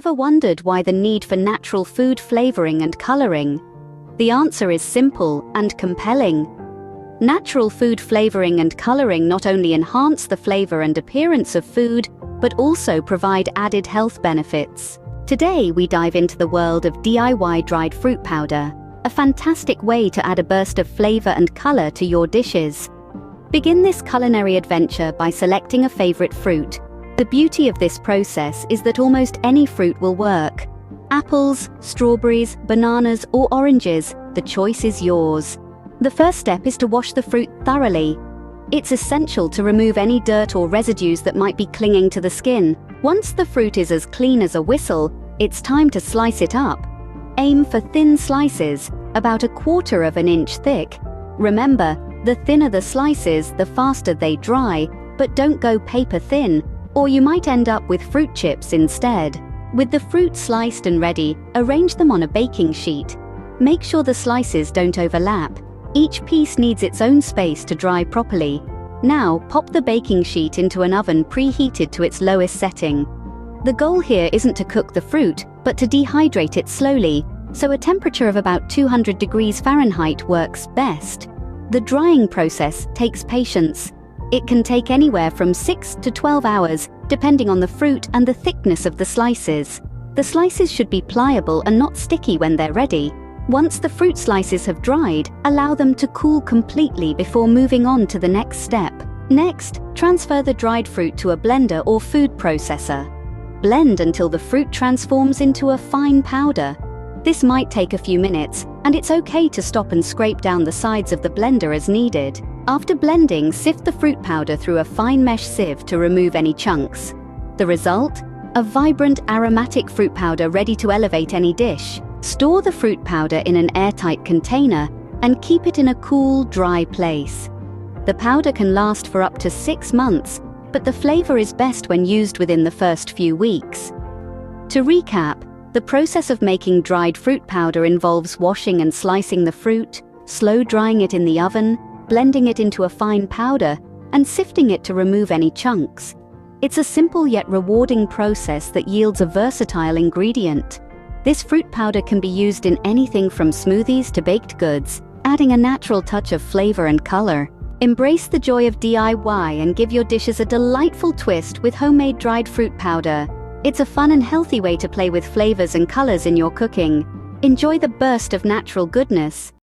Ever wondered why the need for natural food flavoring and coloring? The answer is simple and compelling. Natural food flavoring and coloring not only enhance the flavor and appearance of food, but also provide added health benefits. Today we dive into the world of DIY dried fruit powder, a fantastic way to add a burst of flavor and color to your dishes. Begin this culinary adventure by selecting a favorite fruit. The beauty of this process is that almost any fruit will work. Apples, strawberries, bananas, or oranges, the choice is yours. The first step is to wash the fruit thoroughly. It's essential to remove any dirt or residues that might be clinging to the skin. Once the fruit is as clean as a whistle, it's time to slice it up. Aim for thin slices, about 1/4 of an inch thick. Remember, the thinner the slices, the faster they dry, but don't go paper thin, or you might end up with fruit chips instead. With the fruit sliced and ready, arrange them on a baking sheet. Make sure the slices don't overlap. Each piece needs its own space to dry properly. Now, pop the baking sheet into an oven preheated to its lowest setting. The goal here isn't to cook the fruit, but to dehydrate it slowly, so a temperature of about 200 degrees Fahrenheit works best. The drying process takes patience. It can take anywhere from 6 to 12 hours, depending on the fruit and the thickness of the slices. The slices should be pliable and not sticky when they're ready. Once the fruit slices have dried, allow them to cool completely before moving on to the next step. Next, transfer the dried fruit to a blender or food processor. Blend until the fruit transforms into a fine powder. This might take a few minutes, and it's okay to stop and scrape down the sides of the blender as needed. After blending, sift the fruit powder through a fine mesh sieve to remove any chunks. The result? A vibrant, aromatic fruit powder ready to elevate any dish. Store the fruit powder in an airtight container and keep it in a cool, dry place. The powder can last for up to 6 months, but the flavor is best when used within the first few weeks. To recap, the process of making dried fruit powder involves washing and slicing the fruit, slow drying it in the oven, blending it into a fine powder, and sifting it to remove any chunks. It's a simple yet rewarding process that yields a versatile ingredient. This fruit powder can be used in anything from smoothies to baked goods, adding a natural touch of flavor and color. Embrace the joy of DIY and give your dishes a delightful twist with homemade dried fruit powder. It's a fun and healthy way to play with flavors and colors in your cooking. Enjoy the burst of natural goodness.